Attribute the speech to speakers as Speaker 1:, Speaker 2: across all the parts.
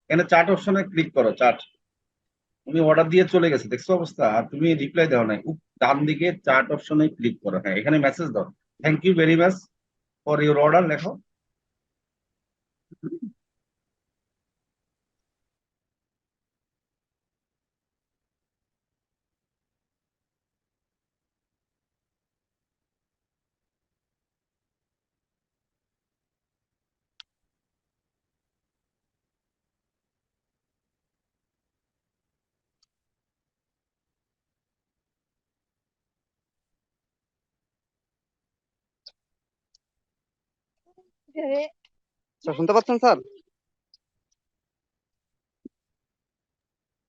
Speaker 1: এখানে চার্ট অপশনে ক্লিক করো, চার্ট। উনি অর্ডার দিয়ে চলে গেছে, দেখছো অবস্থা? আর তুমি রিপ্লাই দাও নাই। ডান দিকে চার্ট অপশনে ক্লিক করো, হ্যাঁ এখানে মেসেজ দাও, thank you very much for your order লেখো।
Speaker 2: স্যার শুনতে পাচ্ছেন স্যার?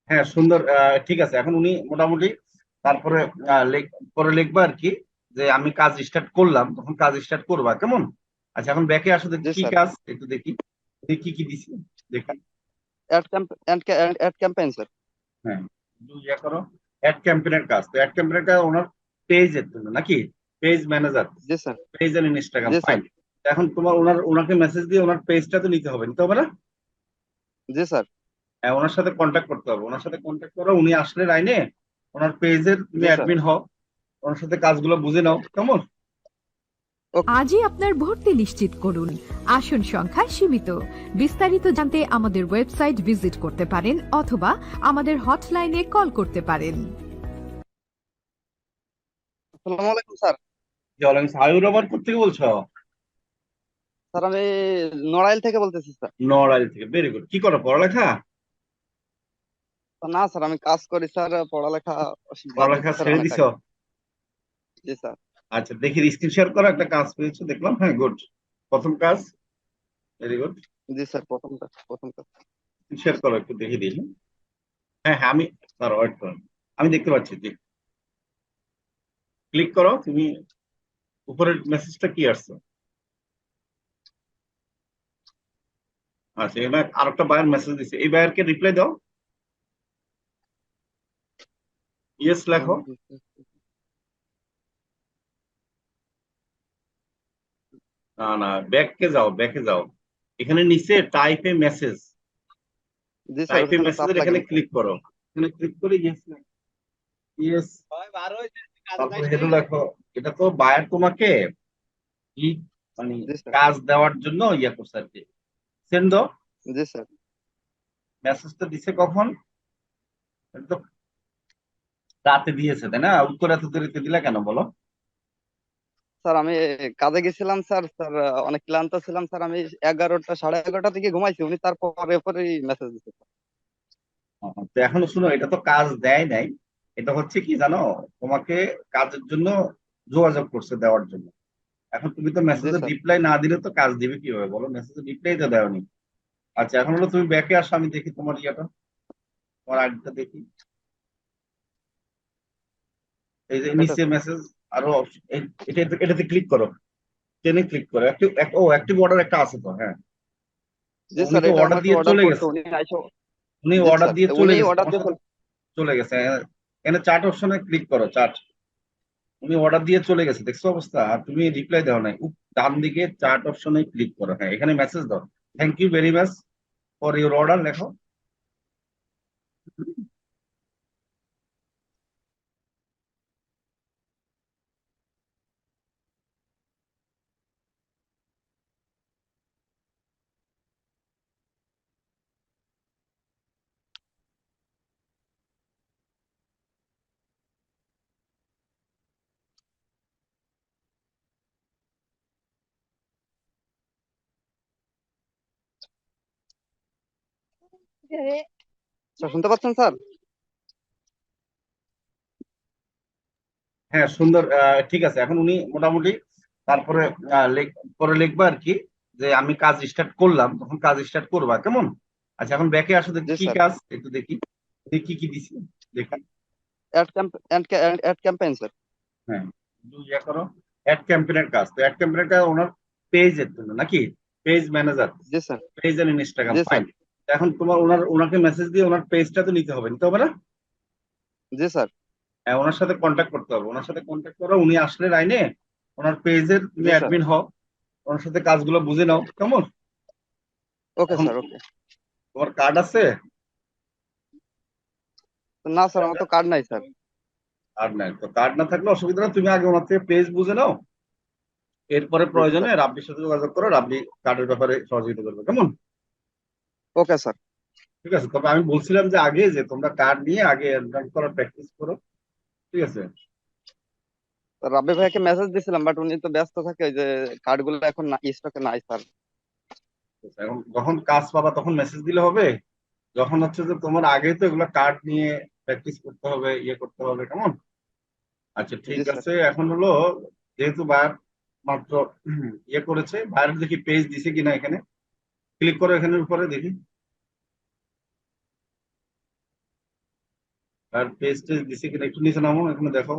Speaker 1: হ্যাঁ সুন্দর, ঠিক আছে। এখন উনি মোটামুটি তারপরে পরে লিখবা আর কি, যে আমি কাজ স্টার্ট করলাম, তখন কাজ স্টার্ট করবা কেমন। আচ্ছা এখন ব্যাকে আসো, দেখি
Speaker 2: জি
Speaker 1: কি
Speaker 2: স্যার।
Speaker 1: কাজ একটু দেখি, দেখি কি দিছি দেখি।
Speaker 2: Ad campaign sir.
Speaker 1: হ্যাঁ একটু ইয়ে করো, অ্যাড ক্যাম্পেইনের কাজ। তো অ্যাড ক্যাম্পেইনটা ওনার পেজের জন্য নাকি? পেজ ম্যানেজার,
Speaker 2: জি স্যার।
Speaker 1: পেজ এন্ড ইনস্টাগ্রাম,
Speaker 2: জি স্যার।
Speaker 1: ফাইন। এখন তোমার ওনাকে মেসেজ দিয়ে ওনার পেজটা তো নিতে হবে, নিতে হবে না?
Speaker 2: জি স্যার।
Speaker 1: হ্যাঁ ওনার সাথে কন্ট্যাক্ট করতে হবে, ওনার সাথে কন্ট্যাক্ট করো। উনি আসলে লাইনে, ওনার পেজের তুমি
Speaker 2: জি স্যার।
Speaker 1: অ্যাডমিন হও, ওনার সাথে কাজগুলো বুঝে নাও কেমন।
Speaker 2: ওকে।
Speaker 3: আজই আপনার ভর্তি নিশ্চিত করুন। আসন সংখ্যা সীমিত। বিস্তারিত জানতে আমাদের ওয়েবসাইট ভিজিট করতে পারেন অথবা আমাদের হটলাইনে কল করতে পারেন।
Speaker 2: আসসালামু আলাইকুম স্যার।
Speaker 1: সায়ুর আবার কোথেকে বলছো?
Speaker 2: স্যার আমি নড়াইল থেকে বলতেছি স্যার।
Speaker 1: নড়াইল থেকে, ভেরি গুড। কি করো, পড়ালেখা?
Speaker 2: না স্যার আমি কাজ করি স্যার, পড়ালেখা বাদ
Speaker 1: পড়ালেখা
Speaker 2: দিচ্ছি স্যার
Speaker 1: ছেড়ে
Speaker 2: অনেক
Speaker 1: দিছো?
Speaker 2: আগে। জি স্যার।
Speaker 1: আচ্ছা দেখি, স্ক্রিন শেয়ার করো, একটা কাজ পেয়েছো দেখলাম, হ্যাঁ গুড। প্রথম কাজ, ভেরি গুড।
Speaker 2: জি স্যার প্রথম কাজ।
Speaker 1: শেয়ার করো একটু দেখি দিই। হ্যাঁ হ্যাঁ আমি, স্যার ওয়েট করুন, আমি দেখতে পাচ্ছি জি। ক্লিক করো তুমি, উপরের মেসেজটা কি আসছে? আচ্ছা এবার আরেকটা বায়ার মেসেজ দিছে, এই বায়ারকে রিপ্লাই দাও, ইয়েস লেখো। না না, ব্যাকে যাও, ব্যাকে যাও। এখানে নিচে টাইপ এ মেসেজ,
Speaker 2: জি স্যার
Speaker 1: টাইপ এ
Speaker 2: ওখানে চাপ
Speaker 1: মেসেজের এখানে
Speaker 2: লাগেনি স্যার।
Speaker 1: ক্লিক করো। এখানে ক্লিক করে ইয়েস, ইয়েস, তারপরে হেডো লেখো। এটা তো বায়ার তোমাকে কি মানে
Speaker 2: জি স্যার।
Speaker 1: কাজ দেওয়ার জন্য ইয়ে করছে আর কি। সেন্ড দাও।
Speaker 2: জি স্যার।
Speaker 1: মেসেজটা দিছে কখন? এটা তো রাতে দিয়েছে তাই না? উত্তর এত দেরিতে দিলা কেন বলো?
Speaker 2: স্যার আমি কাজে গেছিলাম স্যার। স্যার অনেক ক্লান্ত ছিলাম স্যার। আমি 11টা, 11:30 থেকে ঘুমাইছি, উনি তারপরে পরেই মেসেজ দিচ্ছে স্যার।
Speaker 1: তো এখন শুনো, এটা তো কাজ দেয় নাই, এটা হচ্ছে কি জানো, তোমাকে কাজের জন্য যোগাযোগ করছে, দেওয়ার জন্য। এখন তুমি তো
Speaker 2: জি
Speaker 1: মেসেজের
Speaker 2: স্যার।
Speaker 1: রিপ্লাই না দিলে তো কাজ দিবে কিভাবে বলো? মেসেজের রিপ্লাই তো দেওনি। আচ্ছা এখন হলো তুমি ব্যাকে আসো, আমি দেখি তোমার ইয়েটা, তোমার আইডিটা দেখি। এই যে
Speaker 2: এটা
Speaker 1: নিচে
Speaker 2: স্যার।
Speaker 1: মেসেজ, আরো এটাতে ক্লিক করো, টেনে ক্লিক করো। অ্যাক্টিভ, ও অ্যাক্টিভ অর্ডার একটা আছে তো, হ্যাঁ।
Speaker 2: জি
Speaker 1: উনি
Speaker 2: স্যার
Speaker 1: তো
Speaker 2: এটা
Speaker 1: অর্ডার
Speaker 2: আমাকে
Speaker 1: দিয়ে
Speaker 2: অর্ডার
Speaker 1: চলে
Speaker 2: করছে
Speaker 1: গেছে,
Speaker 2: উনি আইসো।
Speaker 1: উনি
Speaker 2: জি
Speaker 1: অর্ডার
Speaker 2: স্যার
Speaker 1: দিয়ে চলে
Speaker 2: উনি
Speaker 1: গেছে
Speaker 2: অর্ডার
Speaker 1: তোমার
Speaker 2: দিয়ে
Speaker 1: সাথে, চলে গেছে। এখানে চার্ট অপশনে ক্লিক করো, চার্ট। উনি অর্ডার দিয়ে চলে গেছে, দেখছো অবস্থা? আর তুমি রিপ্লাই দাও নাই। ডান দিকে চার্ট অপশনে ক্লিক করো, হ্যাঁ এখানে মেসেজ দাও, thank you very much for your order লেখো।
Speaker 2: স্যার শুনতে পাচ্ছেন স্যার?
Speaker 1: হ্যাঁ সুন্দর, ঠিক আছে। এখন উনি মোটামুটি তারপরে পরে লিখবা আর কি, যে আমি কাজ স্টার্ট করলাম, তখন কাজ স্টার্ট করবা কেমন। আচ্ছা এখন ব্যাকে আসো, দেখি
Speaker 2: জি
Speaker 1: কি
Speaker 2: স্যার।
Speaker 1: কাজ একটু দেখি, দেখি কি দিছি দেখি।
Speaker 2: Ad campaign sir.
Speaker 1: হ্যাঁ একটু ইয়ে করো, অ্যাড ক্যাম্পেইনের কাজ। তো অ্যাড ক্যাম্পেইনটা ওনার পেজের জন্য নাকি? পেজ ম্যানেজার,
Speaker 2: জি স্যার।
Speaker 1: পেজ এন্ড ইনস্টাগ্রাম,
Speaker 2: জি স্যার।
Speaker 1: ফাইন। এখন তোমার ওনাকে মেসেজ দিয়ে ওনার পেজটা তো নিতে হবে, নিতে হবে না?
Speaker 2: জি স্যার।
Speaker 1: হ্যাঁ ওনার সাথে কন্ট্যাক্ট করতে হবে, ওনার সাথে কন্ট্যাক্ট করো। উনি আসলে লাইনে, ওনার পেজের তুমি
Speaker 2: জি স্যার।
Speaker 1: অ্যাডমিন হও, ওনার সাথে কাজগুলো বুঝে নাও কেমন।
Speaker 2: ওকে
Speaker 1: এখন
Speaker 2: স্যার। ওকে।
Speaker 1: তোমার কার্ড আছে?
Speaker 2: না স্যার, আমার তো কার্ড নাই স্যার।
Speaker 1: কার্ড নাই তো, কার্ড না থাকলে অসুবিধা নেই, তুমি আগে ওনার থেকে পেজ বুঝে নাও, এরপরে
Speaker 2: জি
Speaker 1: প্রয়োজনে
Speaker 2: স্যার।
Speaker 1: রাব্বির সাথে যোগাযোগ করো, রাব্বি কার্ডের ব্যাপারে সহযোগিতা করবে, কেমন?
Speaker 2: Okay sir.
Speaker 1: ঠিক আছে, তবে আমি বলছিলাম যে আগে যে তোমরা কার্ড নিয়ে আগে অ্যাডভান্স করার প্র্যাকটিস করো, ঠিক আছে?
Speaker 2: রাব্বি ভাইকে মেসেজ দিছিলাম, বাট উনি তো ব্যস্ত থাকে, ওই যে কার্ড গুলো এখন স্টকে নাই স্যার।
Speaker 1: এখন যখন কাজ পাবা তখন মেসেজ দিলে হবে, যখন হচ্ছে যে তোমার আগে তো এগুলো কার্ড নিয়ে প্র্যাকটিস করতে হবে, ইয়ে করতে হবে, কেমন? আচ্ছা ঠিক
Speaker 2: জি স্যার।
Speaker 1: আছে, এখন হলো যেহেতু বায়ার মাত্র ইয়ে করেছে, বায়ার দেখি পেজ দিছে কিনা, এখানে ক্লিক করো, এখানের উপরে দেখি আর পেজ টেজ দিছে কিনা, একটু নিচে নামো, এখানে দেখো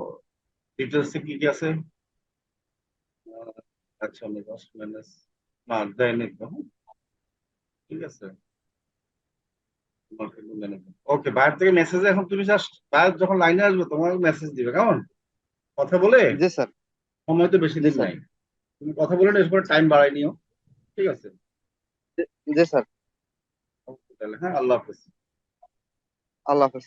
Speaker 1: ডিটেলসে কি কি আছে। আচ্ছা নিবাস ম্যানেজ না দেয়নি তো, ঠিক আছে। ওকে, বাইরে থেকে মেসেজ, এখন তুমি জাস্ট বাইরে যখন লাইনে আসবে তোমার মেসেজ দিবে, কেমন? কথা বলে,
Speaker 2: জি স্যার।
Speaker 1: সময় তো বেশি
Speaker 2: জি
Speaker 1: দিন
Speaker 2: স্যার।
Speaker 1: নাই, তুমি কথা বলে এরপরে টাইম বাড়াই নিও, ঠিক আছে?
Speaker 2: জি স্যার।
Speaker 1: Okay, তাহলে হ্যাঁ, আল্লাহ হাফেজ।
Speaker 2: আল্লাহ হাফেজ।